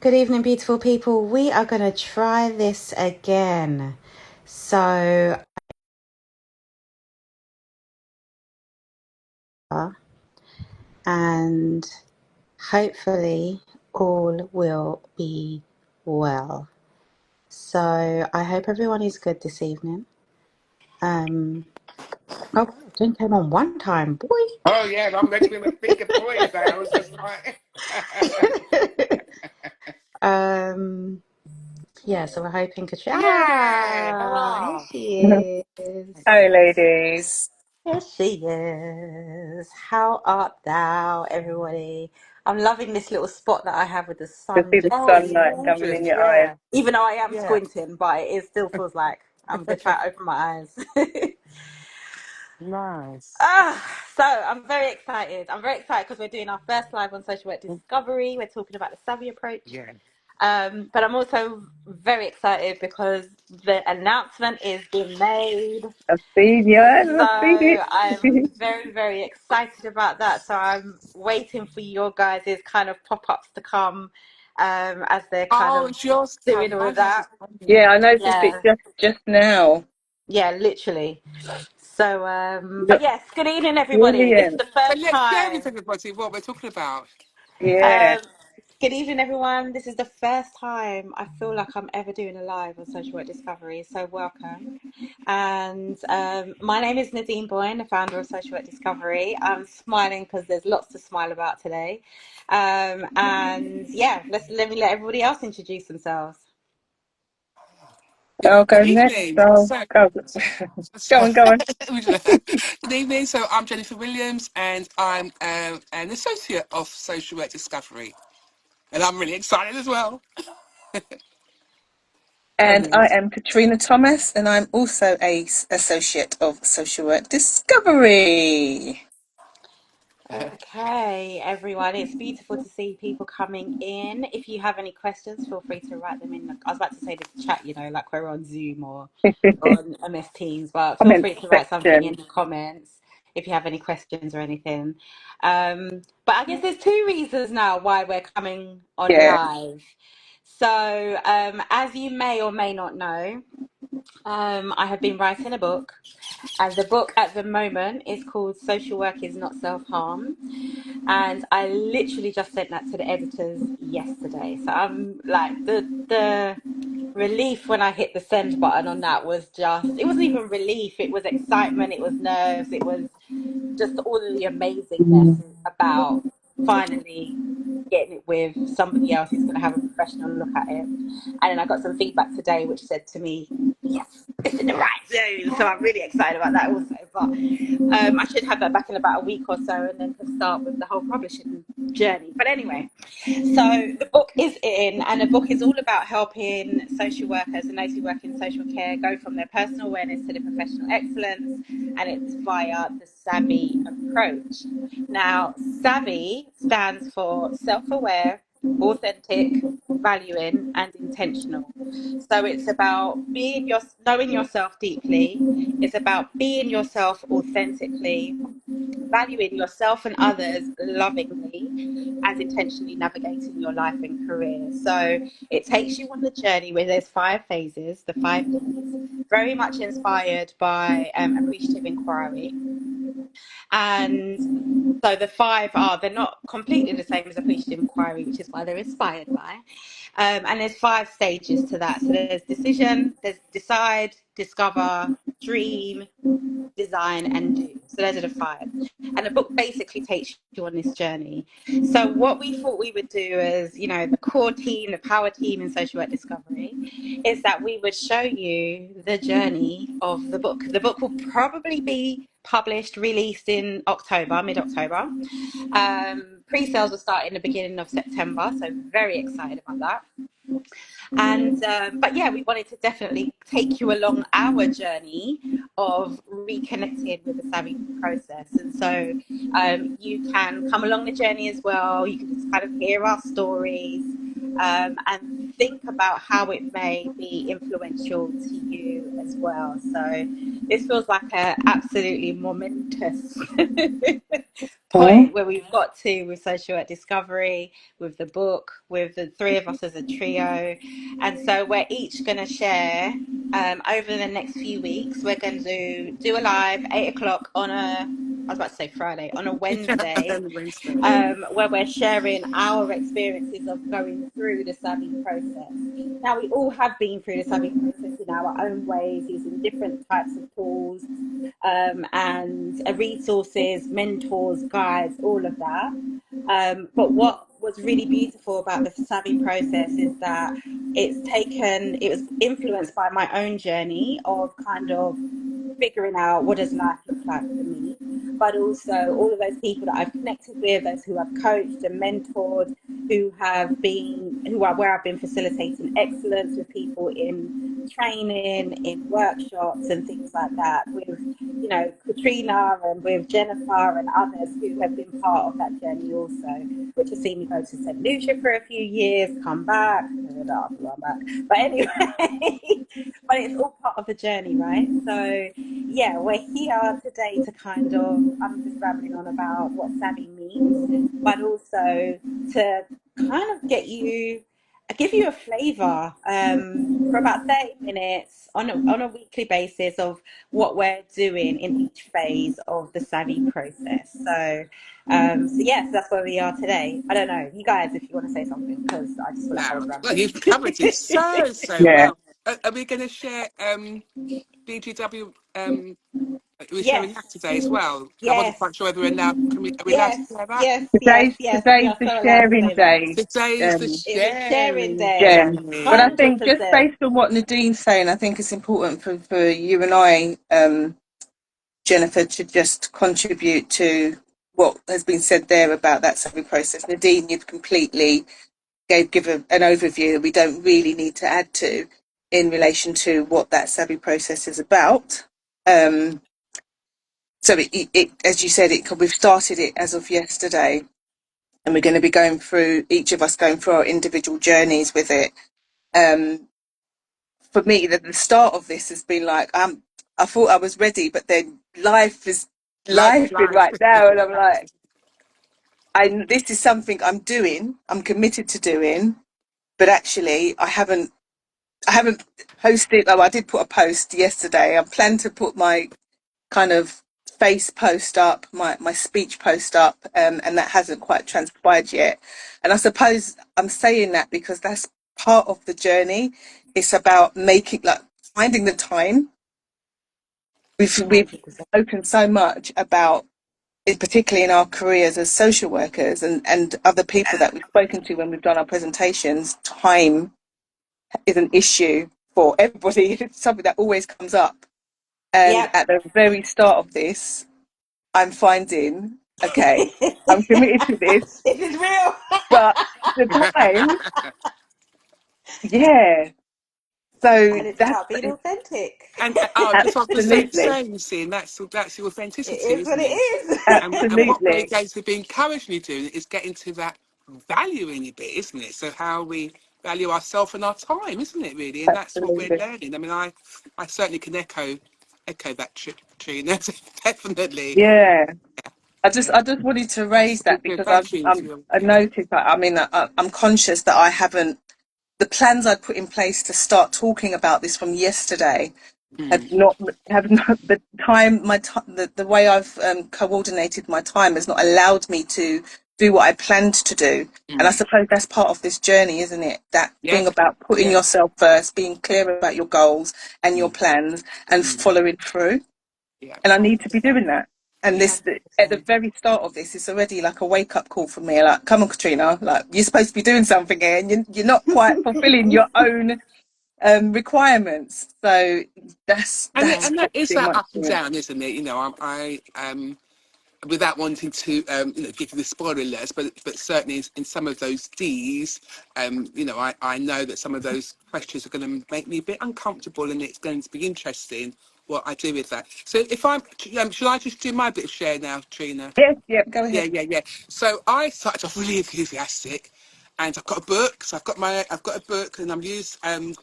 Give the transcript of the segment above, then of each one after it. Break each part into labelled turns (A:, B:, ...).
A: Good evening, beautiful people. We are going to try this again. So, and hopefully all will be well. So, I hope everyone is good this evening. Oh, Jen came on one time, boy.
B: Oh yeah, I'm meant to be thinking boys now. I was just like,
A: Yeah, so we're hoping Katrina.
B: yeah,
A: Here
B: hurrah!
A: she is.
C: Hi, ladies.
A: Here she is. How art thou, everybody? I'm loving this little spot that I have with the
C: To
A: sun
C: see the
A: just
B: Oh, it's
C: sunlight
A: in.
C: coming in
B: gorgeous.
C: your eyes.
B: Yeah,
A: Even though I am
B: yeah.
A: squinting, but it still feels like I'm gonna try to open my eyes.
B: Nice.
A: So I'm very excited. I'm very excited because we're doing our first live on social work discovery. We're talking about the SAVI approach.
B: Yeah.
A: But I'm also very excited because the announcement is being made.
C: I've seen yours.
A: So
C: I've seen
A: I'm
C: it.
A: very, very excited about that. So I'm waiting for your guys' kind of pop-ups to come as they're kind
B: Oh,
A: of
B: it's yours
A: doing
B: coming.
A: all
B: My
A: of
B: yours is
A: that.
B: coming.
C: Yeah, I noticed it
A: Yeah,
C: just now.
A: yeah, literally. So, but
C: Look
A: yes, good evening, everybody. This is
C: brilliant.
A: the
B: So
A: first
B: let's share
A: time.
B: with everybody what we're talking about.
C: Yeah.
A: Um, Good evening, everyone. This is the first time I feel like I'm ever doing a live on Social Work Discovery, so welcome. And my name is Nadine Boyne, the founder of Social Work Discovery. I'm smiling because there's lots to smile about today. And yeah, let me let everybody else introduce themselves.
B: Good,
C: I'll
B: good
C: go next.
B: evening.
C: So
B: So,
C: go,
B: so
C: go on, go on.
B: good evening. So I'm Jennifer Williams, and I'm an associate of Social Work Discovery, and I'm really excited as well.
C: And I
B: Brilliant.
C: am Katrina Thomas, and I'm also a associate of Social Work Discovery.
A: Okay, everyone, it's beautiful to see people coming in. If you have any questions, feel free to write them in I was about to say the chat, like we're on Zoom or on MS Teams, but feel
C: Comment
A: free to write something in
C: section.
A: the comments if you have any questions or anything. But I guess there's two reasons now why we're coming on
C: Yeah.
A: live. So, as you may or may not know, I have been writing a book, and the book at the moment is called Social Work is Not Self-Harm. And I literally just sent that to the editors yesterday. So I'm like the relief when I hit the send button on that was just, it wasn't even relief, it was excitement, it was nerves, it was just all of the amazingness about finally getting it with somebody else who's going to have a professional look at it. And then I got some feedback today which said to me, yes, it's in the right zone. So I'm really excited about that also. But I should have that back in about a week or so and then can start with the whole publishing journey. But anyway, so the book is in, and the book is all about helping social workers and those who work in social care go from their personal awareness to their professional excellence, and it's via the SAVI approach. Now, SAVI stands for self-aware, authentic, valuing, and intentional. So it's about knowing yourself deeply. It's about being yourself authentically, valuing yourself and others lovingly, and intentionally navigating your life and career. So it takes you on the journey where there's 5 phases, the 5 Ds, very much inspired by appreciative inquiry. And so the five are, they're not completely the same as appreciative inquiry, which is why they're inspired by. And there's 5 stages to that. So there's decision, there's decide, discover, dream, design, and do. So those are the 5. And the book basically takes you on this journey. So what we thought we would do as, the core team, the power team in social work discovery, is that we would show you the journey of the book. The book will probably be published, released in October, mid-October. Pre-sales will start in the beginning of September, so very excited about that. And but yeah, we wanted to definitely take you along our journey of reconnecting with the SAVI process. And so you can come along the journey as well. You can just kind of hear our stories and think about how it may be influential to you as well. So This feels like a absolutely momentous
C: Mm.
A: point where we've got to with social work discovery, with the book, with the three of us as a trio. And so we're each going to share over the next few weeks. We're going to do a live 8 o'clock on I was about to say Friday, on a Wednesday,
B: And Wednesday.
A: where we're sharing our experiences of going through the SAVI process. Now, we all have been through the SAVI process in our own ways, using different types of tools and resources, mentors, guides, all of that. But what was really beautiful about the SAVI process is that it was influenced by my own journey of kind of figuring out what does life look like for me, but also all of those people that I've connected with, those who I've coached and mentored, who are where I've been facilitating excellence with people in training, in workshops and things like that, with Katrina and with Jennifer and others who have been part of that journey also, which has seen me go to St. Lucia for a few years, come back, but anyway, but it's all part of the journey, right? So yeah, we're here today to I'm just rambling on about what savvy means, but also to kind of give you a flavor for about 30 minutes on a weekly basis of what we're doing in each phase of the savvy process. So yes, that's where we are today. I don't know, you guys, if you want to say something, because I just feel like I
B: Now,
A: was
B: well,
A: rambling.
B: you've covered it so
C: Yeah.
B: well. Are we going to share BGW? Are we sharing
A: Yes,
B: that today as well? I wasn't
A: yes,
B: quite sure whether we're now. Are we allowed to
A: yes,
B: share that?
A: yes, yes, yes. We
C: Today's
A: are
C: the
A: so allowed to
C: sharing
A: say that.
C: day.
B: Today's the
C: Um,
A: It's a sharing
B: sharing
C: yeah,
A: day,
C: but I
B: day.
C: think just
A: 100%.
C: based on what Nadine's saying, I think it's important for you and I, Jennifer, to just contribute to what has been said there about that savvy process. Nadine, you've completely give an overview that we don't really need to add to in relation to what that savvy process is about. Um, so as you said, we've started it as of yesterday, and we're going to be going through, each of us going through our individual journeys with it. Um, for me, the start of this has been like, I thought I was ready, but then life is
B: Life is
C: life in
B: life.
C: right now, and I'm like, this is something I'm committed to doing, but actually I haven't posted. Oh, I did put a post yesterday. I plan to put my kind of face post up, my speech post up, and that hasn't quite transpired yet. And I suppose I'm saying that because that's part of the journey. It's about finding the time. We've
A: 100%.
C: spoken so much about, particularly in our careers as social workers and other people that we've spoken to when we've done our presentations. Time is an issue for everybody. It's something that always comes up. And
A: Yep.
C: at the very start of this, I'm finding, okay, I'm committed to this,
A: This is real.
C: but the time, yeah. So
A: And it's
C: that's
A: about being authentic.
B: And oh, that's what I was just
C: absolutely,
B: saying. You see, and that's your
A: It
B: authenticity,
A: is what
B: isn't
A: it
B: it?
A: is.
B: And what we're
C: absolutely,
B: going to be encouraging you doing is getting to that value in your bit, isn't it? So how we value ourselves and our time, isn't it? Really, and that's what we're
C: absolutely,
B: learning. I mean, I certainly can echo that, Trina. Definitely.
C: yeah. I just
B: Yeah,
C: I just wanted to
B: that's
C: raise
B: so
C: that
B: good.
C: because
B: Thank you.
C: I
B: Yeah.
C: noticed that. I mean, I'm conscious that I haven't, the plans I'd put in place to start talking about this from yesterday
B: Mm,
C: have not the time my time the way I've coordinated my time has not allowed me to do what I planned to do. And I
B: mm.
C: suppose that's part of this journey, isn't it? That thing
B: Yes.
C: about putting
B: Yes.
C: yourself first, being clear about your goals and your
B: Mm,
C: plans, and
B: mm.
C: following through.
B: Yeah.
C: And I need to be
A: 100%.
C: doing that. And
B: Yeah.
C: this, at the
A: 100%.
C: very start of this, it's already like a wake up call for me. Like, come on, Katrina, like you're supposed to be doing something here, and you're not quite fulfilling your own requirements. So that's
B: And
A: Yeah.
B: that
C: what's
B: is
C: been
B: that
C: my
B: up and
C: experience.
B: down, isn't it? You know, without wanting to give you the spoiler alerts, but certainly in some of those D's, I know that some of those questions are going to make me a bit uncomfortable, and it's going to be interesting what I do with that. So if should I just do my bit of share now, Trina?
C: Yes, yep, go
B: Yeah,
C: ahead.
B: yeah, yeah. So I started off really enthusiastic, and I've got a book. So I've got a book, and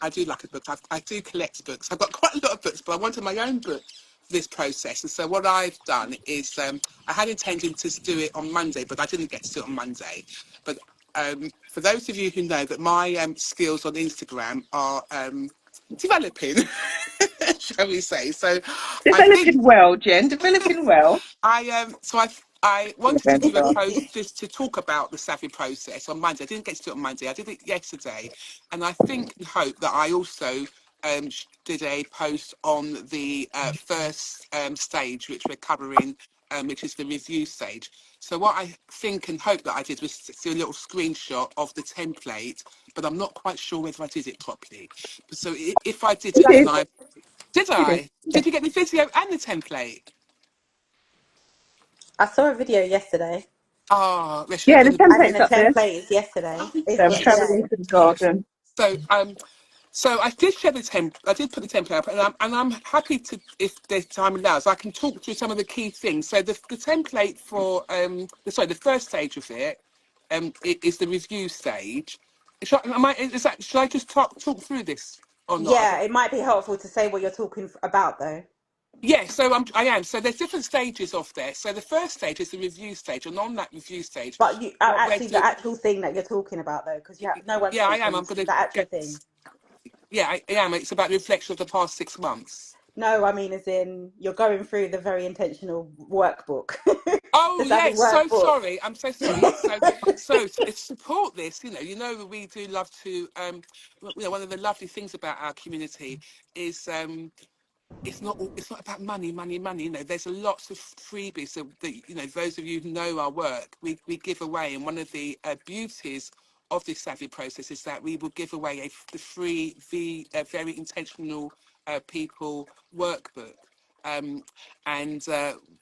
B: I do like a book. I do collect books. I've got quite a lot of books, but I wanted my own book this process. And so what I've done is I had intended to do it on Monday, but I didn't get to do it on Monday. But for those of you who know that my skills on Instagram are developing, shall we say. So I think
C: Developing well, Jen. Developing well.
B: I wanted to do a
C: November.
B: post just to talk about the SAVI process on Monday. I didn't get to do it on Monday. I did it yesterday, and I think and hope that I also did a post on the first stage, which we're covering, which is the review stage. So what I think and hope that I did was do a little screenshot of the template, but I'm not quite sure whether I did it properly. So if I did
C: You
B: it, then
C: did.
B: I did.
C: You did.
B: I
C: Yeah.
B: did. You get the video and the template?
A: I saw a video yesterday.
B: Ah, oh,
C: Yeah, the
A: As in
C: template's
A: the
C: up there.
A: template is yesterday. Is
C: Travelling
A: yesterday.
C: to the garden.
B: So, so I did share the I did put the template up, and I'm happy to, if the time allows, I can talk through some of the key things. So the template for the first stage of it, it is the review stage. Should I just talk through this or not? I
A: Yeah,
B: don't.
A: it might be helpful to say what you're talking about, though.
B: Yeah, so I am. So there's different stages of this. So the first stage is the review stage, and on that review stage,
A: But you
B: what we're
A: actually the
B: doing.
A: actual thing that you're talking about, though, because no one's
B: Yeah, I am.
A: mentioned
B: I'm going to
A: the actual
B: get.
A: thing.
B: Yeah, I am. It's about the reflection of the past 6 months.
A: No, I mean, as in you're going through the very intentional workbook, the
B: Oh
A: Savvy
B: yes, so
A: workbook.
B: sorry. I'm so sorry. Yes, so to support this, that we do love to. One of the lovely things about our community is it's not about money. There's a lots of freebies that those of you who know our work, we give away, and one of the beauties of this Savvy process is that we will give away the free, very intentional people workbook. Um, and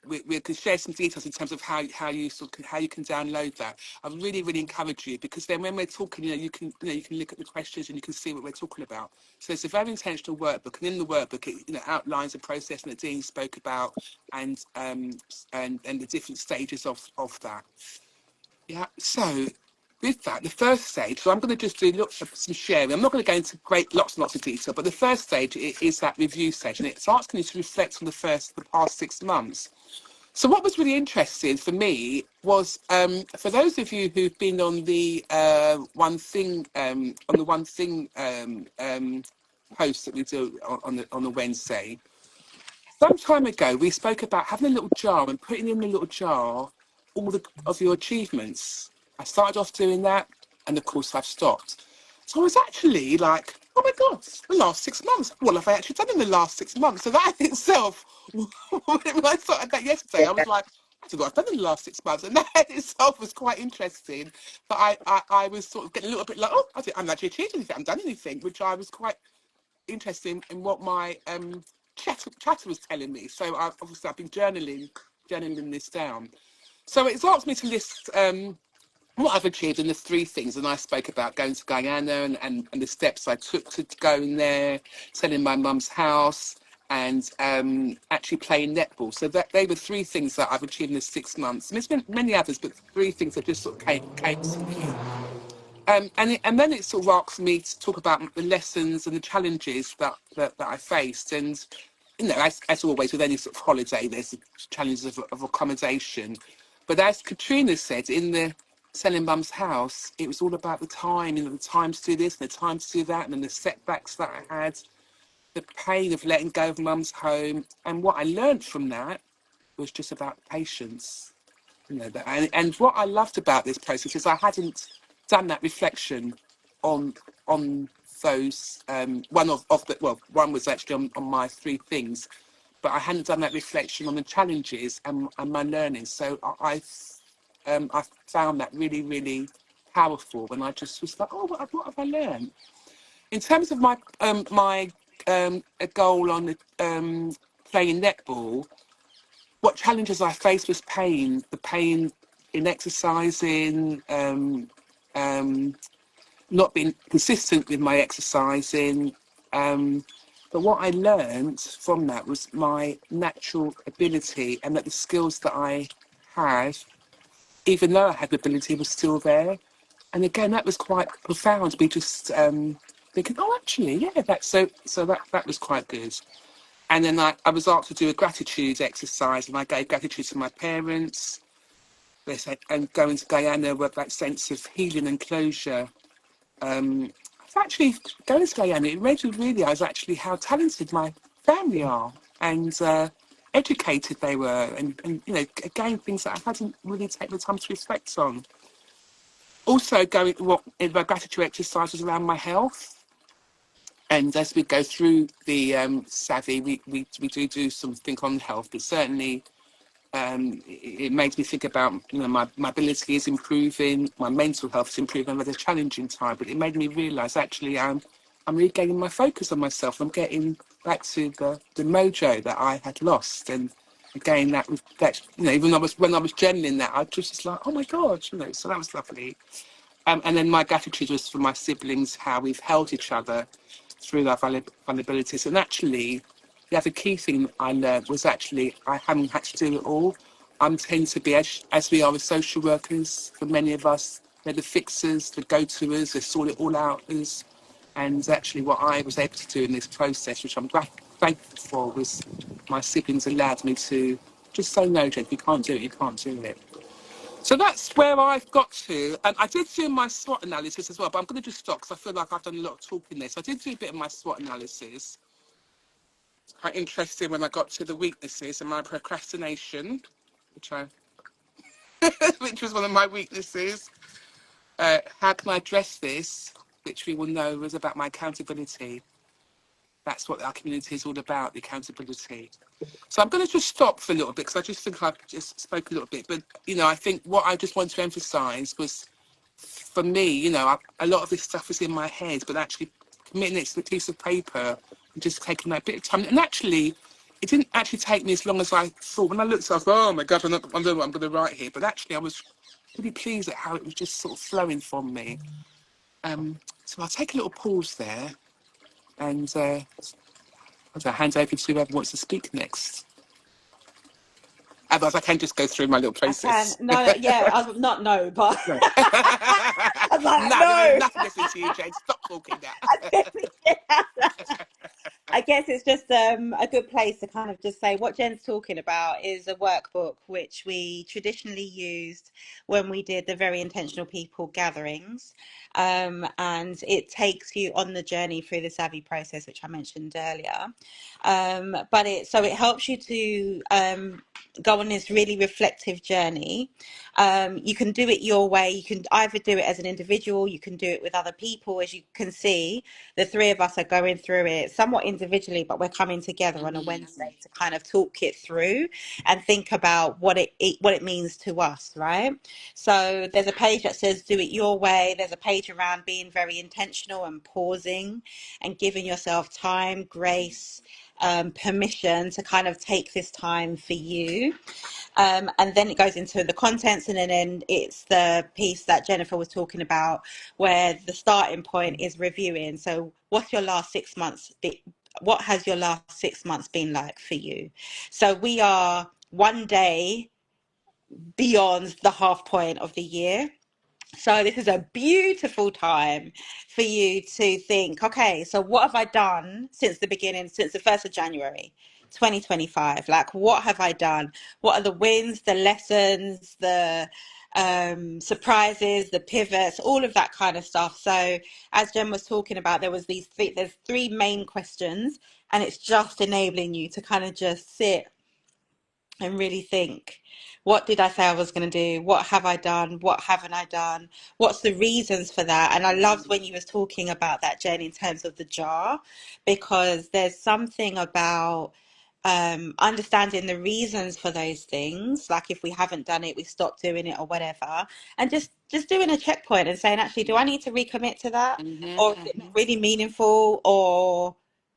B: we can share some details in terms of how you can download that. I really encourage you, because then when we're talking, you can look at the questions and you can see what we're talking about. So it's a very intentional workbook, and in the workbook it outlines the process that Dean spoke about, and the different stages of that. Yeah. So with that, the first stage, so I'm going to just do lots of some sharing. I'm not going to go into lots and lots of detail, but the first stage is that review stage, and it's asking you to reflect on the past 6 months. So what was really interesting for me was, for those of you who've been on the one thing post that we do on the Wednesday. Some time ago, we spoke about having a little jar and putting in the little jar all of your achievements. I started off doing that, and of course, I've stopped. So I was actually like, oh my God, the last 6 months. What have I actually done in the last 6 months? So that in itself, when I started that yesterday, I was like, I don't know what I've done in the last 6 months. And that in itself was quite interesting. But I was sort of getting a little bit like, oh, I haven't actually achieved anything, I haven't done anything, which I was quite interesting in what my chatter was telling me. So I've been journaling this down. So it's asked me to list what I've achieved in the three things, and I spoke about going to Guyana and the steps I took to go in there, selling my mum's house, and actually playing netball. So that they were three things that I've achieved in the 6 months. And there's been many others, but three things that just sort of came to me. And then it sort of asks me to talk about the lessons and the challenges that I faced. And, as always with any sort of holiday, there's the challenges of accommodation. But as Katrina said, in the Selling Mum's House, it was all about the time, the time to do this and the time to do that, and then the setbacks that I had, the pain of letting go of Mum's home. And what I learned from that was just about patience. And what I loved about this process is I hadn't done that reflection on those one was actually on my three things, but I hadn't done that reflection on the challenges and my learning. So I found that really powerful when I just was like, oh, what have I learned in terms of my a goal on the playing netball. What challenges I faced was the pain in exercising, not being consistent with my exercising. But what I learned from that was my natural ability, and that the skills that I had, even though I had the ability, was still there. And again, that was quite profound to be just thinking, oh, actually, yeah, that was quite good. And then I was asked to do a gratitude exercise, and I gave gratitude to my parents. They said, and going to Guyana with that sense of healing and closure. I've actually, going to Guyana, it made me realise actually how talented my family are, and educated they were, and you know, again, things that I hadn't really taken the time to reflect on. Also, going what in my gratitude exercises around my health. And as we go through the SAVI, we do something on health, but certainly it makes me think about, you know, my ability is improving, my mental health is improving. I've had a challenging time, but it made me realise actually I'm regaining my focus on myself. I'm getting back to the mojo that I had lost, and again that you know, even when I was journaling that, I just was like, oh my god, you know, so that was lovely. And then my gratitude was for my siblings, how we've held each other through our vulnerabilities. And actually, the other key thing I learned was actually I haven't had to do it all. I tend to be, as we are as social workers, for many of us, they're the fixers, the go-toers, they sort it all out. And actually what I was able to do in this process, which I'm thankful for, was my siblings allowed me to just say, no, Jen, if you can't do it, you can't do it. So that's where I've got to. And I did do my SWOT analysis as well, but I'm going to just stop because I feel like I've done a lot of talking there. So I did do a bit of my SWOT analysis. It's quite interesting when I got to the weaknesses and my procrastination, which I, which was one of my weaknesses. How can I address this? Which we will know was about my accountability. That's what our community is all about, the accountability. So I'm going to just stop for a little bit because I just think I've just spoke a little bit. But, you know, I think what I just want to emphasise was, for me, you know, a lot of this stuff was in my head, but actually committing it to a piece of paper and just taking that bit of time. And actually, it didn't actually take me as long as I thought. When I looked, I was like, oh my God, I don't know what I'm going to write here. But actually, I was really pleased at how it was just sort of flowing from me. So I'll take a little pause there and I'll hand over to whoever wants to speak next. Otherwise, I can just go through my little
A: I can.
B: process.
A: No, no, yeah, I was not no, but
B: No.
A: I was like,
B: No, there's
A: no.
B: nothing listening to you, Jane. Stop talking
A: I
B: now.
A: definitely I guess it's just a good place to kind of just say what Jen's talking about is a workbook which we traditionally used when we did the very intentional people gatherings. And it takes you on the journey through the SAVI process, which I mentioned earlier. But it helps you to go on this really reflective journey. You can do it your way. You can either do it as an individual, you can do it with other people. As you can see, the three of us are going through it somewhat individually, but we're coming together on a Wednesday to kind of talk it through and think about what it means to us, right? So there's a page that says do it your way. There's a page around being very intentional and pausing and giving yourself time, grace, permission to kind of take this time for you. And then it goes into the contents, and then it's the piece that Jennifer was talking about, where the starting point is reviewing. So, what's your last 6 months? What has your last 6 months been like for you? So, we are one day beyond the half point of the year. So this is a beautiful time for you to think, okay, so what have I done since the beginning, since the 1st of January, 2025? Like, what have I done? What are the wins, the lessons, the surprises, the pivots, all of that kind of stuff. So as Jen was talking about, there's three main questions, and it's just enabling you to kind of just sit and really think, what did I say I was going to do? What have I done? What haven't I done? What's the reasons for that? And I loved when you was talking about that, Jen, in terms of the jar, because there's something about understanding the reasons for those things. Like if we haven't done it, we stop doing it or whatever, and just doing a checkpoint and saying, actually, do I need to recommit to that, or is it not really meaningful, or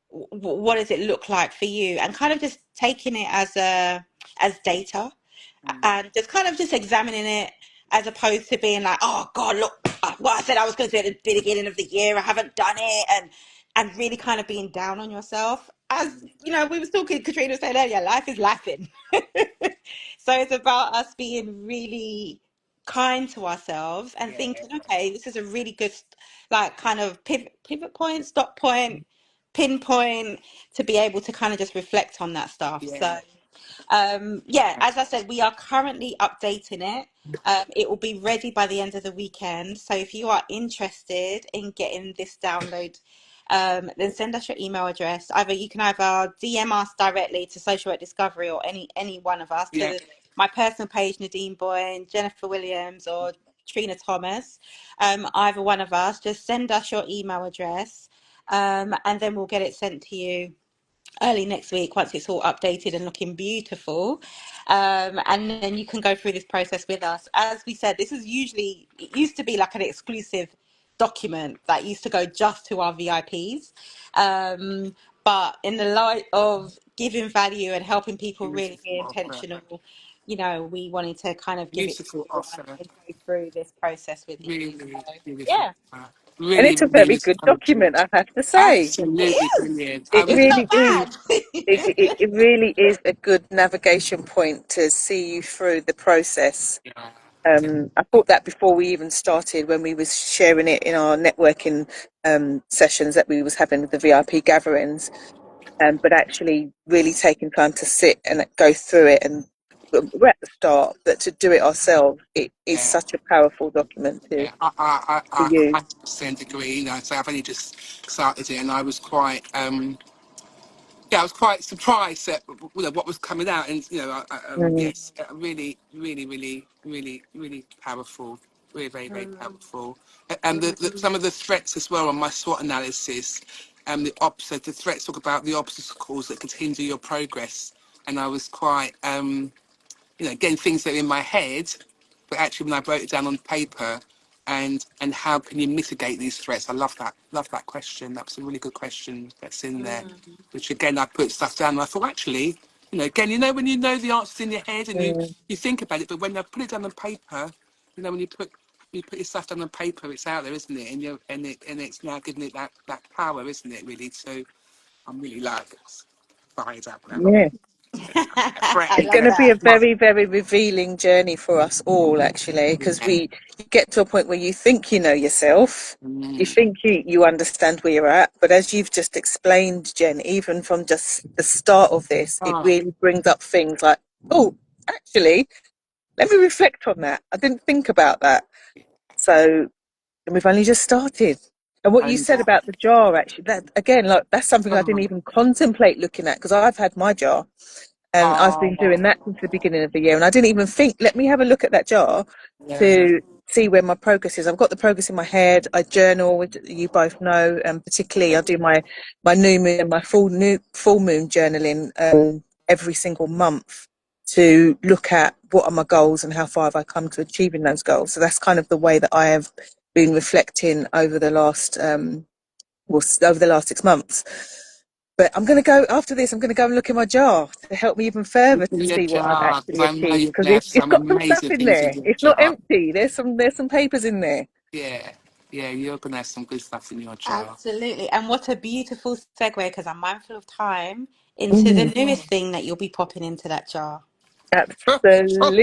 A: what does it look like for you? And kind of just taking it as data and just kind of just examining it, as opposed to being like, oh God, look, what I said I was going to do at the beginning of the year, I haven't done it, and really kind of being down on yourself. As you know, we was talking, Katrina was saying earlier, life is laughing. So it's about us being really kind to ourselves and
B: Yeah.
A: thinking, okay, this is a really good like kind of pivot point, stop point, pinpoint to be able to kind of just reflect on that stuff. So
B: Yeah.
A: yeah, as I said, we are currently updating it. It will be ready by the end of the weekend. So if you are interested in getting this download, then send us your email address. You can either DM us directly to Social Work Discovery, or any one of us,
B: Yeah.
A: to my personal page, Nadine Boyne, Jennifer Williams, or Trina Thomas. Either one of us, just send us your email address, and then we'll get it sent to you early next week once it's all updated and looking beautiful. And then you can go through this process with us. As we said, it used to be like an exclusive document that used to go just to our VIPs. But in the light of giving value and helping people really be
B: Beautiful offer.
A: intentional, we wanted to kind of give it to
B: Beautiful
A: everyone
B: offer.
A: and go through this process with you.
B: Really
A: So,
B: beautiful
A: yeah,
B: offer.
C: And
B: Really,
C: it's a
B: really
C: very good
B: encouraging.
C: document, I have to say.
B: Absolutely
A: it is.
B: brilliant. I
C: It
B: was
A: It's
C: really
A: not
C: is.
A: bad.
C: It really is a good navigation point to see you through the process.
B: yeah,
C: I thought that before we even started, when we was sharing it in our networking sessions that we was having with the VIP gatherings, but actually really taking time to sit and go through it, and we're at the start, but to do it ourselves, it is
B: yeah.
C: such a powerful document to
B: Yeah, I
C: use.
B: 100% agree. So I've only just started it, and I was quite, yeah, I was quite surprised at what was coming out, and
C: Mm,
B: yes, really, really, really, really, really powerful, very, very, very powerful. And some of the threats as well on my SWOT analysis, so the threats talk about the obstacles that could hinder your progress, and I was quite, getting things that are in my head, but actually when I wrote it down on paper, and how can you mitigate these threats? I love that question. That's a really good question that's in there. Which again, I put stuff down and I thought actually, again, when you know the answers in your head and
C: mm,
B: you think about it, but when I put it down on paper, when you put your stuff down on paper, it's out there, isn't it? And it's now giving it that power, isn't it? Really. So I'm really like fired up now.
C: yeah.
A: I
C: It's
A: love
C: going to be
A: that.
C: a very, very revealing journey for us all, actually, because
B: Yeah.
C: you get to a point where you think you know yourself, you
B: Mm.
C: think you understand where you're at, but as you've just explained, Jen, even from just the start of this, it
B: Oh,
C: really brings up things like, oh, actually, let me reflect on that. I didn't think about that. So, and we've only just started. And what you
B: and
C: said about the jar, actually, that again, like that's something I didn't
B: oh,
C: even contemplate looking at, because I've had my jar. And I've been doing
B: oh,
C: that since the beginning of the year. And I didn't even think, let me have a look at that jar
B: yeah.
C: to see where my progress is. I've got the progress in my head. I journal, which you both know, and particularly I do my new moon and my full moon journaling every single month to look at what are my goals and how far have I come to achieving those goals. So that's kind of the way that I have been reflecting over the last over the last 6 months. But I'm going to go after this. I'm going to go and look in my jar to help me even further to
B: In your
C: see what I've
B: jar, because
C: actually
B: I know
C: achieved.
B: you're
C: Because
B: gonna have
C: it's
B: some
C: got some stuff
B: amazing
C: in
B: things in
C: there.
B: your
C: It's not
B: jar.
C: empty. There's some papers in there.
B: Yeah, yeah, you're gonna have some good stuff in your jar.
A: Absolutely. And what a beautiful segue, because I'm mindful of time, into the
C: Mm,
A: newest thing that you'll be popping into that jar.
B: I'm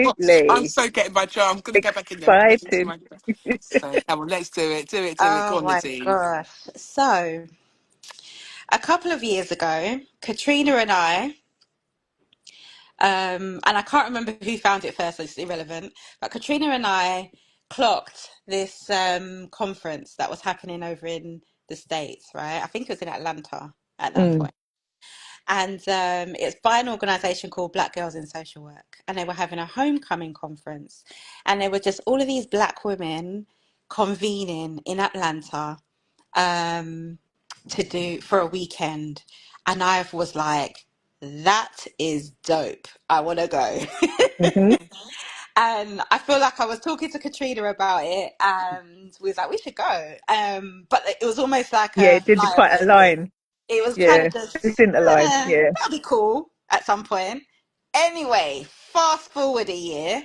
C: absolutely
B: so getting my jar. I'm gonna go back in there and put it into
C: excited.
B: my jar. So come on, let's do it. Do it. Go
A: Oh
B: on,
A: my
B: Nadine.
A: gosh. So, a couple of years ago, Katrina and I, and I can't remember who found it first, so it's irrelevant, but Katrina and I clocked this conference that was happening over in the States, right? I think it was in Atlanta at that
C: Mm,
A: point. And it's by an organization called Black Girls in Social Work. And they were having a homecoming conference. And they were just all of these black women convening in Atlanta um, to do for a weekend. And I was like, that is dope. I want to go.
C: hmm.
A: And I feel like I was talking to Katrina about it, and we was like, we should go. But it was almost like
C: Yeah,
A: a
C: it did
A: flyer
C: quite
A: thing.
C: align.
A: It was kind
C: Yeah,
A: of
C: it
A: just,
C: didn't align. Yeah.
A: that'll be cool at some point. Anyway, fast forward a year,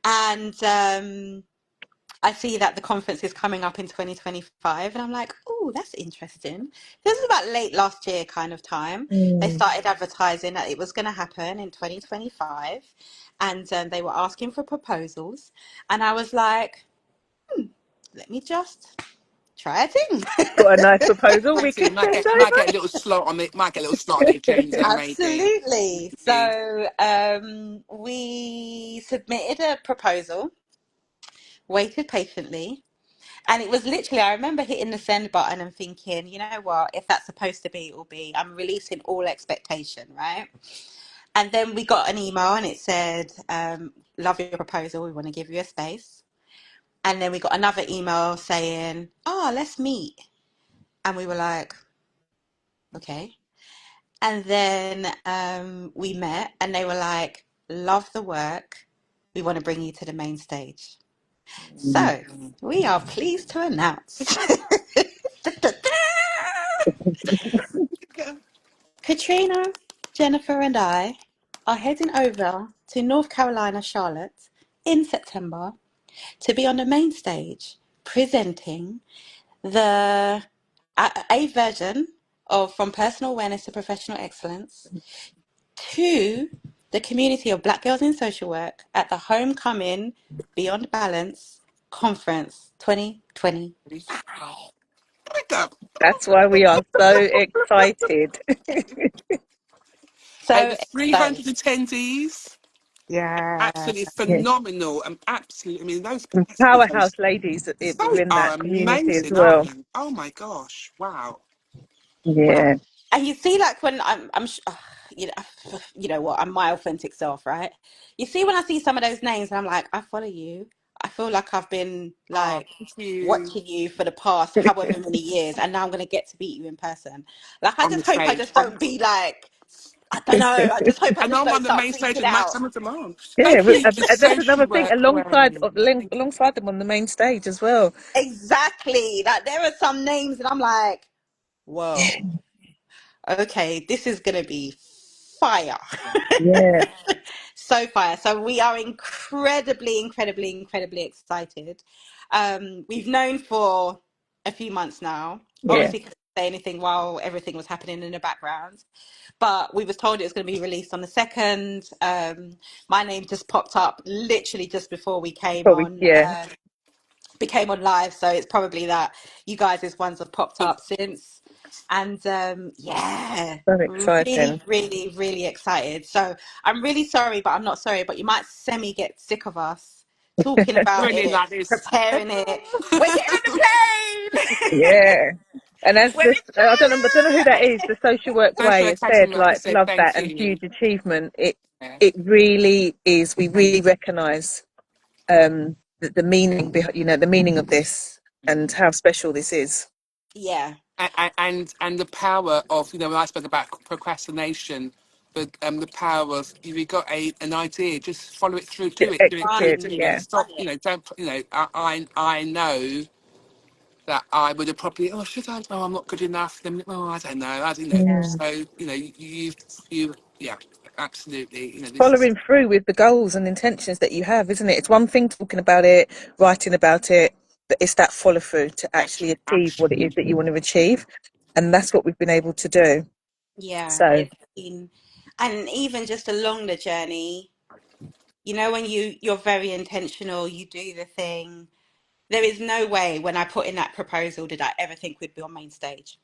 A: and I see that the conference is coming up in 2025, and I'm like, oh, that's interesting. This is about late last year kind of time. They
C: Mm,
A: started advertising that it was going to happen in 2025, and they were asking for proposals, and I was like, let me just try a thing.
C: Got a nice proposal we
B: Actually,
C: could send
B: might
C: over.
B: get a little slot on the might get a little slot on the agenda, maybe.
A: Absolutely.
B: Maybe.
A: So we submitted a proposal, waited patiently, and it was literally, I remember hitting the send button and thinking, you know what, if that's supposed to be, it will be. I'm releasing all expectation, right? And then we got an email and it said, love your proposal, we want to give you a space. And then we got another email saying, oh, let's meet. And we were like, okay. And then we met and they were like, love the work. We want to bring you to the main stage. So we are pleased to announce Katrina, Jennifer, and I are heading over to North Carolina, Charlotte in September to be on the main stage presenting the a version of From Personal Awareness to Professional Excellence to the community of Black girls in social work at the Homecoming Beyond Balance Conference 2025.
C: That's why we are so excited.
A: So
B: Over
A: excited.
B: 300 attendees.
A: Yeah.
B: Absolutely
C: Yeah.
B: phenomenal and absolutely. I mean,
C: And powerhouse ladies that are
B: those
C: in
B: are
C: that community as
B: amazing, aren't
C: well.
B: they? Oh my gosh! Wow! Wow!
C: Yeah,
A: And you see, like when you you know what, I'm my authentic self, right? You see, when I see some of those names, and I'm like, I follow you. I feel like I've been
B: Oh,
A: like
B: thank you.
A: watching you for the past however many years, and now I'm gonna get to meet you in person. Like, I
B: On the
A: just hope I
B: stage.
A: just don't be like, I don't know. I just hope I
B: And
A: just
B: I'm
A: don't
B: on the
A: start
B: main stage
A: freaking
B: and Matt,
A: out.
B: some of them are.
C: yeah.
B: Thank you, the
C: That's
B: social
C: another thing.
B: work awareness.
C: Alongside them on the main stage as well.
A: Exactly. Like there are some names, and I'm like, whoa, okay, this is gonna be fire.
C: Yeah,
A: So fire. So we are incredibly, incredibly, incredibly excited. We've known for a few months now.
C: yeah.
A: Obviously, couldn't say anything while everything was happening in the background, but we was told it was going to be released on the 2nd. My name just popped up literally just before we came
C: Probably,
A: on.
C: yeah.
A: Became on live, so it's probably that you guys' ones have popped
B: So,
A: up since. And yeah,
C: So
A: really,
C: exciting.
A: really, really excited. So I'm really sorry, but I'm not sorry, but you might semi get sick of us talking about
B: grinning
A: it,
B: like this.
A: preparing it. We're getting on the plane.
C: Yeah. And as
A: We're
C: this,
A: in
C: I don't know who that is.
A: Charlotte.
C: The social work
B: Social
C: way has
B: education
C: said,
B: worker
C: like,
B: said
C: love that
B: thank
C: and
B: you.
C: huge achievement. It
B: Yeah,
C: it really is. We
B: thank
C: really recognise the meaning behind, the meaning of this and how special this is.
A: Yeah,
B: and the power of when I spoke about procrastination, the power of if you got an idea, just follow it through,
C: To
A: run,
C: execute,
B: do it.
C: yeah,
B: Stop,
A: run it.
B: don't I know that I would have probably should I? Oh, I'm not good enough. Then I don't know. I don't know.
A: Yeah,
B: So you yeah, absolutely. This is
C: following through with the goals and intentions that you have, isn't it? It's one thing talking about it, writing about it, but it's that follow through to actually
B: action,
C: achieve what it is
B: action.
C: that you want to achieve, and that's what we've been able to do.
A: yeah.
C: So
A: It's been, and even just along the journey, when you're very intentional, you do the thing. There is no way when I put in that proposal did I ever think we'd be on main stage.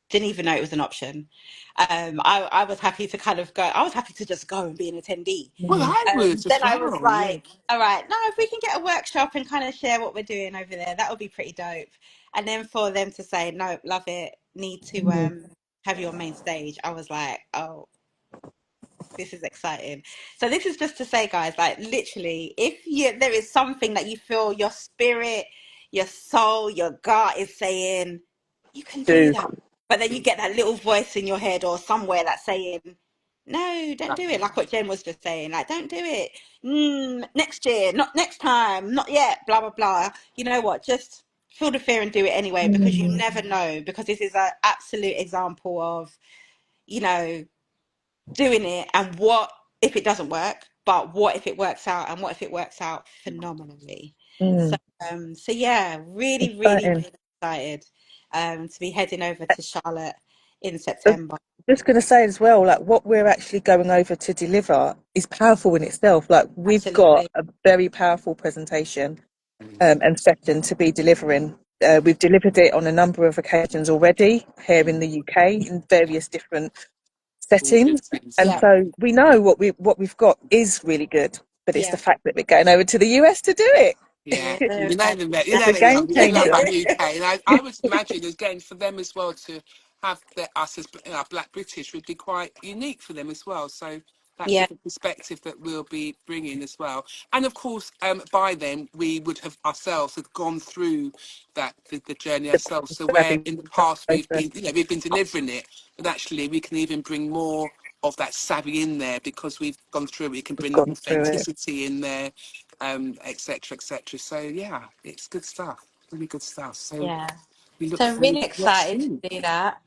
A: Didn't even know it was an option. I was happy to kind of go. I was happy to just go and be an attendee.
B: Well, I was as
A: Then I was
B: well. Yeah,
A: like, all right, now if we can get a workshop and kind of share what we're doing over there, that would be pretty dope. And then for them to say, no, love it, need to have you on main stage, I was like, oh, this is exciting. So this is just to say, guys, like literally, if there is something that you feel your spirit, your soul, your gut is saying, you can do
C: do,
A: that. But then you get that little voice in your head or somewhere that's saying, no, don't do it. Like what Jen was just saying, like, don't do it. Next year, not next time, not yet, blah, blah, blah. You know what? Just feel the fear and do it anyway, because you never know. Because this is an absolute example of, you know, doing it and what if it doesn't work, but what if it works out, and what if it works out phenomenally. So so yeah, really, really,
C: exciting.
A: really excited to be heading over to Charlotte in September.
C: Just going to say as well, like what we're actually going over to deliver is powerful in itself. Like we've got
A: Absolutely.
C: a very powerful presentation and session to be delivering. We've delivered it on a number of occasions already here in the UK in various different settings,
B: Audiences,
C: and
A: Yeah,
B: yeah.
C: so we know what we've got is really good. But it's the
A: yeah,
C: fact that we're going over to the US to do it.
B: Yeah,
A: yeah.
B: you know them. You
C: It's
B: know
C: a
B: they love.
C: game
B: They love
C: changer.
B: our UK, and I would imagine again for them as well to have us as Black British would be quite unique for them as well. So that
A: Yeah,
B: different perspective that we'll be bringing as well, and of course, by then we would have ourselves have gone through the journey
C: The
B: ourselves. So where
C: savvy
B: in the past we've
C: process.
B: been, we've been delivering it, but actually we can even bring more of that savvy in there because we've gone through it. We can
C: We've
B: bring the
C: gone through it.
B: authenticity in there, etc., etc. So yeah, it's good stuff, really good stuff. So
A: yeah.
B: we look
A: So I'm
B: forward
A: really
B: to what's
A: excited
B: soon.
A: to do that.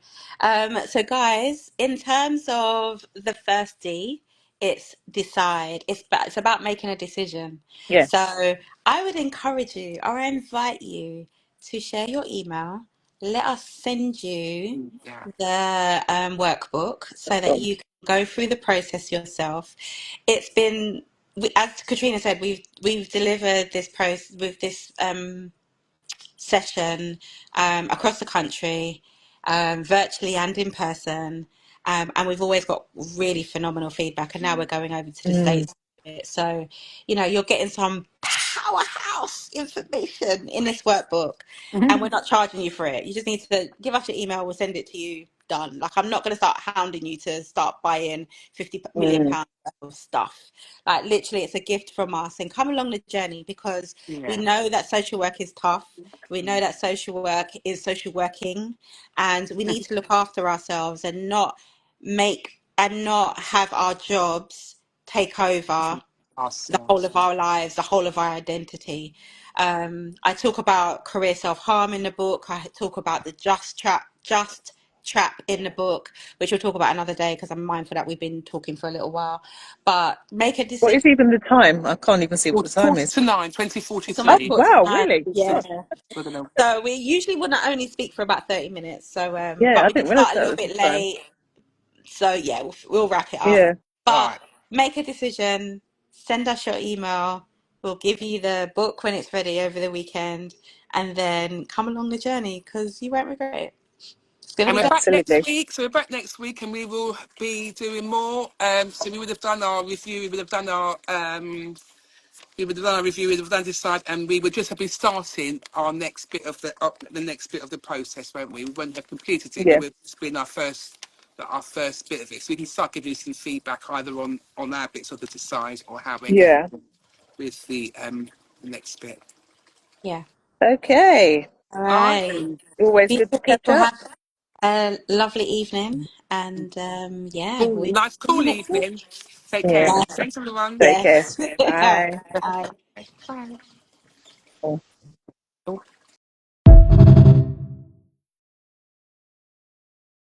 A: So guys, in terms of the first D, it's decide. It's about making a decision.
C: Yes.
A: So I would encourage you, or I invite you to share your email. Let us send you
B: Yeah,
A: the workbook so that you can go through the process yourself. It's been, as Katrina said, we've delivered this process with this session across the country, virtually and in person. And we've always got really phenomenal feedback. And now we're going over to the
C: Mm,
A: States. So, you're getting some powerhouse information in this workbook, and we're not charging you for it. You just need to give us your email, we'll send it to you. Done. Like, I'm not going to start hounding you to start buying 50 million
C: mm.
A: pounds worth of stuff. Like, literally, it's a gift from us. And come along the journey, because we
B: yeah.
A: know that social work is tough. We know that social work is social working, and we need to look after ourselves and not have our jobs take over the whole
B: Ourselves.
A: of our lives, the whole of our identity. I talk about career self-harm in the book. I talk about the just trap in the book, which we'll talk about another day because I'm mindful that we've been talking for a little while. But make a
C: What
A: decision.
C: is even the time? I can't even see what the time
B: Quarter
C: is.
B: to nine,
A: It's on the
C: Oh,
B: 20:43.
A: book
C: wow,
A: tonight.
C: really?
A: Yeah.
C: Oh,
B: I don't know.
A: So we usually want to only speak for about 30 minutes. So,
C: yeah,
A: but
C: I
A: we did
C: didn't realise
A: start a
C: that
A: little
C: was the
A: bit
C: time.
A: late. So yeah, we'll wrap it up.
C: Yeah.
B: All
A: But
B: right.
A: make a decision, send us your email. We'll give you the book when it's ready over the weekend, and then come along the journey because you won't regret it. It's gonna
B: And
A: be
B: we're
A: good.
B: back next
C: Absolutely.
B: week. So we're back next week, and we will be doing more. So we would have done our review. We would have done our we would have done a review, we would have done decide, and we would just have been starting our next bit of the next bit of the process, won't we? We won't have completed it, but
C: Yeah.
B: we've just been our first bit of it. So we can start giving you some feedback either on our bits of the decide or how we're getting
C: Yeah.
B: on with the next bit.
A: Yeah.
C: Okay.
A: All
B: All right
A: right.
B: then.
C: Always good
A: Beautiful
C: to catch
A: people,
C: up.
A: have a lovely evening, and yeah,
B: Cool,
A: we'll
B: nice
A: see you
B: cool
A: next week.
B: evening. Take
C: Yeah.
B: care.
A: Yes.
B: Thanks everyone.
C: Take care.
A: Yes. All right.
C: Bye.
A: Bye.
B: Bye.
C: Oh.